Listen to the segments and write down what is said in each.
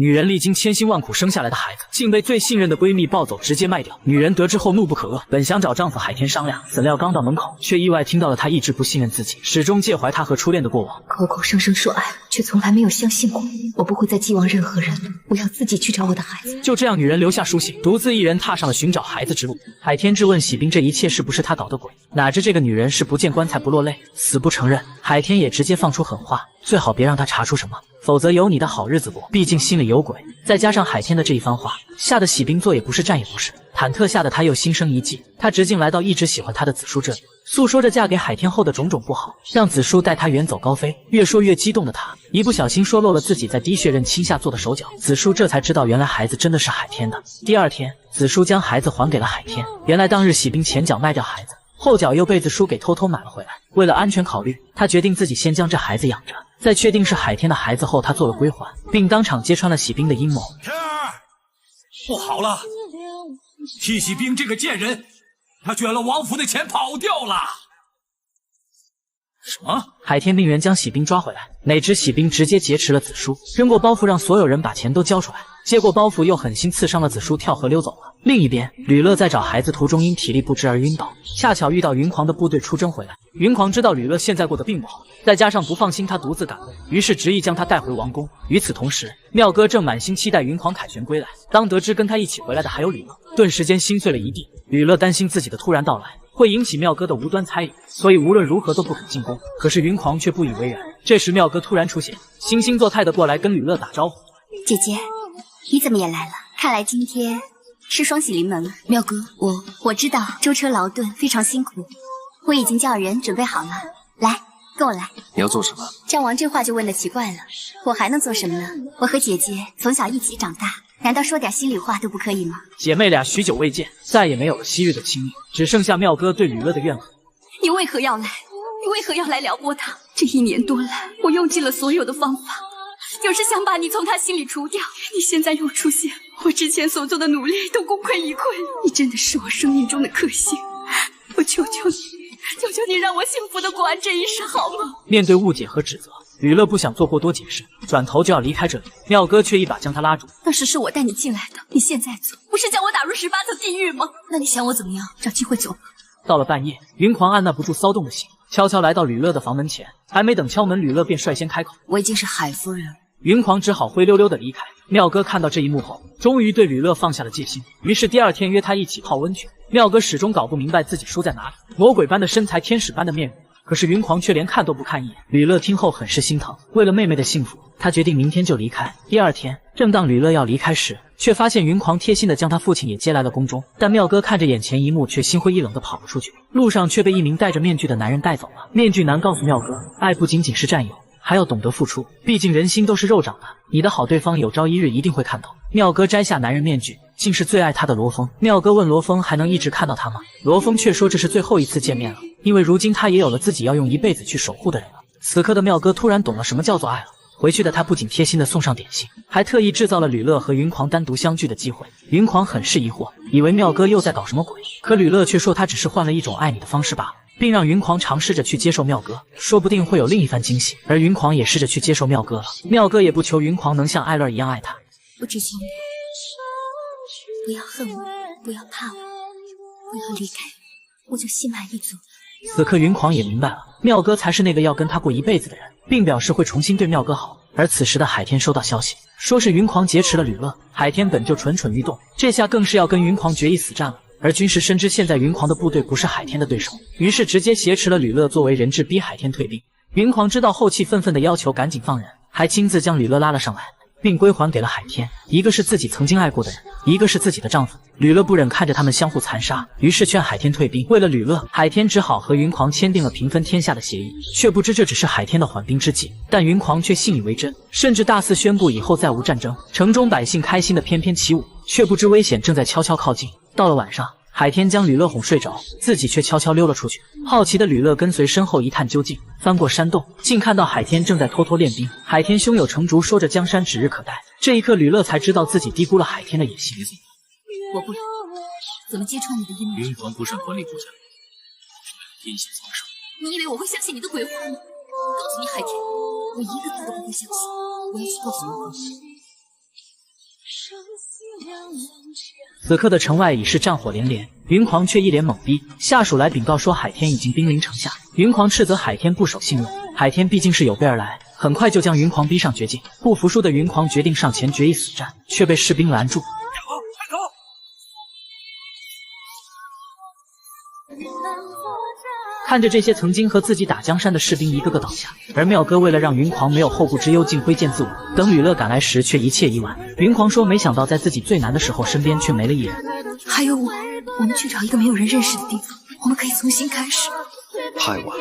女人历经千辛万苦生下来的孩子，竟被最信任的闺蜜抱走，直接卖掉。女人得知后怒不可遏，本想找丈夫海天商量，怎料刚到门口，却意外听到了他一直不信任自己，始终介怀他和初恋的过往。口口声声说爱，却从来没有相信过。我不会再寄望任何人，我要自己去找我的孩子。就这样，女人留下书信，独自一人踏上了寻找孩子之路。海天质问喜冰，这一切是不是他搞的鬼？哪知这个女人是不见棺材不落泪，死不承认。海天也直接放出狠话，最好别让他查出什么，否则有你的好日子过。毕竟心里有鬼。再加上海天的这一番话，吓得喜冰坐也不是站也不是，忐忑下的他又心生一计。他直径来到一直喜欢他的子舒这里，诉说着嫁给海天后的种种不好，让子舒带他远走高飞。越说越激动的他，一不小心说漏了自己在滴血认亲下做的手脚。子舒这才知道，原来孩子真的是海天的。第二天，子舒将孩子还给了海天。原来当日喜冰前脚卖掉孩子，后脚又被子舒给偷偷买了回来。为了安全考虑，他决定自己先将这孩子养着，在确定是海天的孩子后，他做了归还，并当场揭穿了喜冰的阴谋。不好了，替喜冰这个贱人，他卷了王府的钱跑掉了。什么？海天命人将喜冰抓回来，哪知喜冰直接劫持了子舒，扔过包袱让所有人把钱都交出来，接过包袱又狠心刺伤了子舒，跳河溜走了。另一边，吕乐在找孩子途中因体力不支而晕倒，恰巧遇到云狂的部队出征回来。云狂知道吕乐现在过得并不好，再加上不放心他独自赶路，于是执意将他带回王宫。与此同时，妙哥正满心期待云狂凯旋归来，当得知跟他一起回来的还有吕乐，顿时间心碎了一地。吕乐担心自己的突然到来会引起妙哥的无端猜疑，所以无论如何都不肯进宫。可是云狂却不以为然。这时妙哥突然出现，惺惺作态的过来跟吕乐打招呼：“姐姐，你怎么也来了？看来今天是双喜临门了。妙哥，我知道舟车劳顿非常辛苦，我已经叫人准备好了。来，跟我来。你要做什么？战王这话就问得奇怪了，我还能做什么呢？我和姐姐从小一起长大，难道说点心里话都不可以吗？姐妹俩许久未见，再也没有了昔日的亲密，只剩下妙哥对吕乐的怨恨。你为何要来？你为何要来撩拨他？这1年多来，我用尽了所有的方法，就是想把你从他心里除掉。你现在又出现，我之前所做的努力都功亏一篑。你真的是我生命中的克星，我求求你，求求你让我幸福的过完这一世好吗？面对误解和指责，吕乐不想做过多解释，转头就要离开这里。妙哥却一把将他拉住。当时是我带你进来的，你现在走，不是将我打入18层地狱吗？那你想我怎么样？找机会走吧。到了半夜，云狂按捺不住骚动的心，悄悄来到吕乐的房门前，还没等敲门，吕乐便率先开口：“我已经是海夫人了。”云狂只好灰溜溜的离开。妙哥看到这一幕后，终于对吕乐放下了戒心，于是第二天约他一起泡温泉。妙哥始终搞不明白自己输在哪里，魔鬼般的身材，天使般的面容，可是云狂却连看都不看一眼。吕乐听后很是心疼，为了妹妹的幸福，他决定明天就离开。第二天，正当吕乐要离开时，却发现云狂贴心的将他父亲也接来了宫中。但妙哥看着眼前一幕，却心灰意冷的跑了出去，路上却被一名戴着面具的男人带走了。面具男告诉妙哥，爱不仅仅是占有，还要懂得付出，毕竟人心都是肉长的，你的好对方有朝一日一定会看到。妙哥摘下男人面具，竟是最爱他的罗峰。妙哥问罗峰还能一直看到他吗？罗峰却说这是最后一次见面了，因为如今他也有了自己要用一辈子去守护的人了。此刻的妙哥突然懂了什么叫做爱了。回去的他不仅贴心的送上点心，还特意制造了吕乐和云狂单独相聚的机会。云狂很是疑惑，以为妙哥又在搞什么鬼，可吕乐却说他只是换了一种爱你的方式罢了，并让云狂尝试着去接受妙哥，说不定会有另一番惊喜。而云狂也试着去接受妙哥了，妙哥也不求云狂能像艾乐一样爱他。我只求你不要恨我，不要怕我，不要离开我，我就心满意足。此刻云狂也明白了，妙哥才是那个要跟他过一辈子的人，并表示会重新对妙哥好。而此时的海天收到消息，说是云狂劫持了吕乐。海天本就蠢蠢欲动，这下更是要跟云狂决一死战了。而军师深知现在云狂的部队不是海天的对手，于是直接挟持了吕乐作为人质，逼海天退兵。云狂知道后，气愤愤地要求赶紧放人，还亲自将吕乐拉了上来，并归还给了海天。一个是自己曾经爱过的人，一个是自己的丈夫。吕乐不忍看着他们相互残杀，于是劝海天退兵。为了吕乐，海天只好和云狂签订了平分天下的协议，却不知这只是海天的缓兵之计。但云狂却信以为真，甚至大肆宣布以后再无战争。城中百姓开心的翩翩起舞，却不知危险正在悄悄靠近。到了晚上，海天将吕乐哄睡着，自己却悄悄溜了出去。好奇的吕乐跟随身后一探究竟，翻过山洞，竟看到海天正在偷偷练兵。海天胸有成竹，说着江山指日可待。这一刻，吕乐才知道自己低估了海天的野心。我不然怎么揭穿你的阴谋？云狂不慎管理不善，阴险藏手。你以为我会相信你的鬼话吗？我告诉你，海天，我一个字都不会相信。我要去告诉罗峰，此刻的城外已是战火连连，云狂却一脸懵逼。下属来禀告说海天已经兵临城下，云狂斥责海天不守信用。海天毕竟是有备而来，很快就将云狂逼上绝境。不服输的云狂决定上前决一死战，却被士兵拦住。看着这些曾经和自己打江山的士兵一个个倒下，而妙哥为了让云狂没有后顾之忧，竟挥剑自刎。等吕乐赶来时，却一切已晚。云狂说：“没想到在自己最难的时候，身边却没了一人。还有我们去找一个没有人认识的地方，我们可以重新开始。”太晚。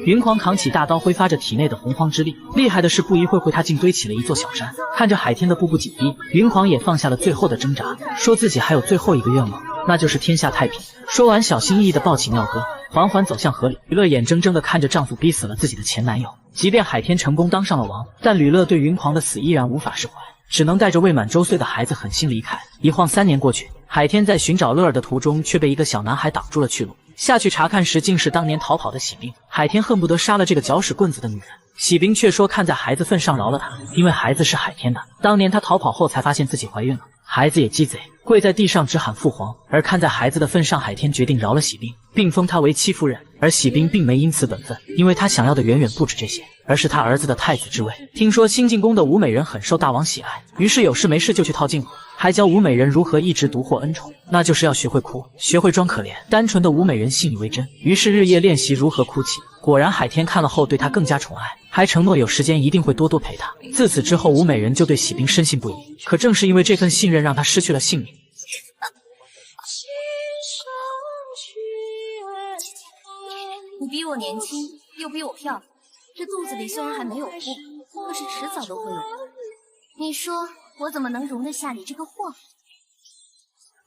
云狂扛起大刀，挥发着体内的洪荒之力。厉害的是，不一会他竟堆起了一座小山。看着海天的步步紧逼，云狂也放下了最后的挣扎，说自己还有最后一个愿望，那就是天下太平。说完，小心翼翼地抱起妙哥，缓缓走向河里。吕乐眼睁睁地看着丈夫逼死了自己的前男友。即便海天成功当上了王，但吕乐对云狂的死依然无法释怀，只能带着未满周岁的孩子狠心离开。一晃3年过去，海天在寻找乐儿的途中，却被一个小男孩挡住了去路。下去查看时，竟是当年逃跑的喜兵。海天恨不得杀了这个搅屎棍子的女人。喜兵却说看在孩子份上饶了他，因为孩子是海天的。当年他逃跑后才发现自己怀孕了，孩子也鸡贼，跪在地上直喊父皇。而看在孩子的份上，海天决定饶了喜兵，并封他为戚夫人。而喜兵并没因此本分，因为他想要的远远不止这些，而是他儿子的太子之位。听说新进宫的武美人很受大王喜爱，于是有事没事就去套近乎，还教武美人如何一直独获恩宠，那就是要学会哭，学会装可怜。单纯的武美人信以为真，于是日夜练习如何哭泣。果然海天看了后对她更加宠爱，还承诺有时间一定会多多陪她。自此之后，武美人就对喜兵深信不疑。可正是因为这份信任，让她失去了性命。你比我年轻，又比我漂亮，这肚子里虽然还没有货，可是迟早都会有的。你说我怎么能容得下你这个货？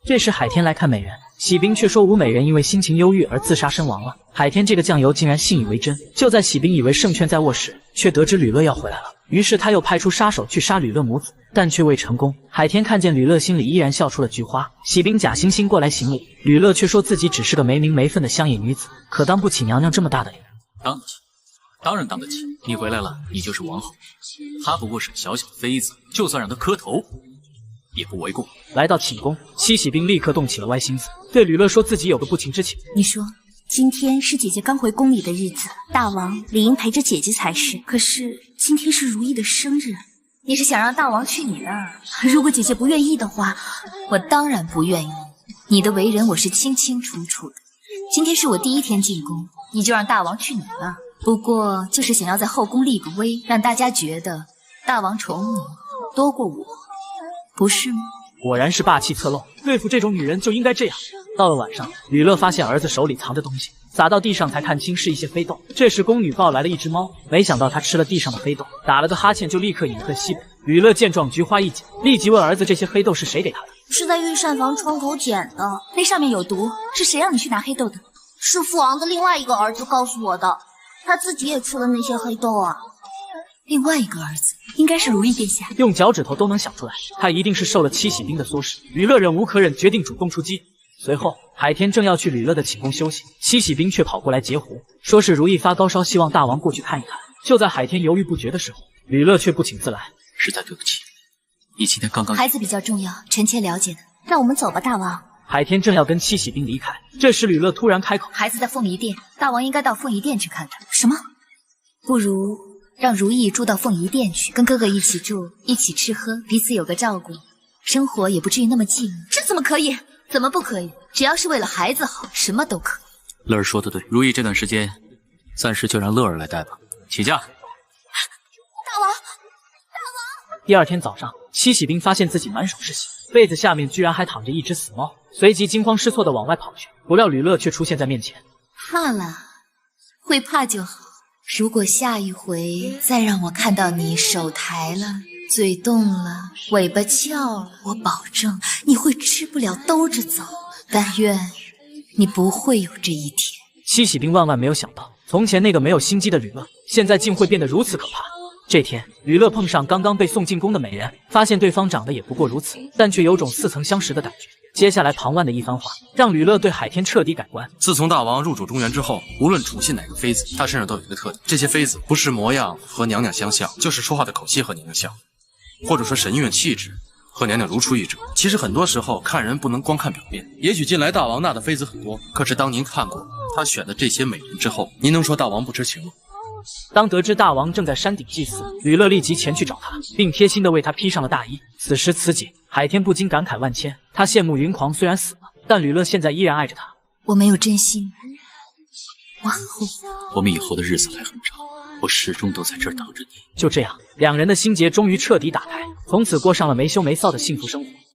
这时海天来看美人，喜兵却说武美人因为心情忧郁而自杀身亡了。海天这个酱油竟然信以为真。就在喜兵以为胜券在握时，却得知吕乐要回来了，于是他又派出杀手去杀吕乐母子，但却未成功。海天看见吕乐，心里依然笑出了菊花。喜兵假惺惺过来行礼，吕乐却说自己只是个没名没分的乡野女子，可当不起娘娘这么大的脸。当得起，当然当得起。你回来了，你就是王后，她不过是小小的妃子，就算让她磕头也不为过。来到寝宫，七喜兵立刻动起了歪心思，对吕乐说自己有个不情之请。你说今天是姐姐刚回宫里的日子，大王理应陪着姐姐才是。可是今天是如意的生日，你是想让大王去你那儿？如果姐姐不愿意的话，我当然不愿意。你的为人我是清清楚楚的。今天是我第1天进宫，你就让大王去你那儿，不过就是想要在后宫立个威，让大家觉得大王宠你多过我，不是吗？果然是霸气侧漏，对付这种女人就应该这样。到了晚上，吕乐发现儿子手里藏着东西，撒到地上才看清是一些飞豆。这时宫女抱来了一只猫，没想到他吃了地上的飞豆，打了个哈欠就立刻隐遁西北。吕乐见状菊花一紧，立即问儿子这些黑豆是谁给他的。是在御膳房窗口捡的，那上面有毒。是谁让你去拿黑豆的？是父王的另外一个儿子告诉我的，他自己也吃了那些黑豆啊。另外一个儿子应该是如意殿下，用脚趾头都能想出来，他一定是受了七喜兵的唆使。吕乐忍无可忍，决定主动出击。随后，海天正要去吕乐的寝宫休息，七喜兵却跑过来截胡，说是如意发高烧，希望大王过去看一看。就在海天犹豫不决的时候，吕乐却不请自来。实在对不起，你今天刚刚……孩子比较重要，臣妾了解的。让我们走吧，大王。海天正要跟七喜兵离开，这时吕乐突然开口：“孩子在凤仪殿，大王应该到凤仪殿去看看。”什么？不如让如意住到凤仪殿去，跟哥哥一起住，一起吃喝，彼此有个照顾，生活也不至于那么寂寞。这怎么可以？怎么不可以？只要是为了孩子好，什么都可以。乐儿说的对，如意这段时间暂时就让乐儿来带吧。起驾。大王，第二天早上，七喜兵发现自己满手是血，被子下面居然还躺着一只死猫，随即惊慌失措地往外跑去。不料吕乐却出现在面前。怕了，会怕就好。如果下一回再让我看到你手抬了，嘴动了，尾巴翘了，我保证你会吃不了兜着走。但愿你不会有这一天。七喜兵万万没有想到，从前那个没有心机的吕乐，现在竟会变得如此可怕。这天，吕乐碰上刚刚被送进宫的美人，发现对方长得也不过如此，但却有种似曾相识的感觉。接下来庞万的一番话，让吕乐对海天彻底改观。自从大王入主中原之后，无论宠信哪个妃子，她身上都有一个特点，这些妃子不是模样和娘娘相像，就是说话的口气和娘娘像，或者说神韵气质和娘娘如出一辙。其实很多时候看人不能光看表面。也许近来大王纳的妃子很多，可是当您看过他选的这些美人之后，您能说大王不知情吗？当得知大王正在山顶祭祀，吕乐立即前去找他，并贴心地为他披上了大衣。此时此景，海天不禁感慨万千。他羡慕云狂虽然死了，但吕乐现在依然爱着他。我没有真心，我很后悔。我们以后的日子还很长，我始终都在这儿等着你。就这样，两人的心结终于彻底打开，从此过上了没羞没臊的幸福生活。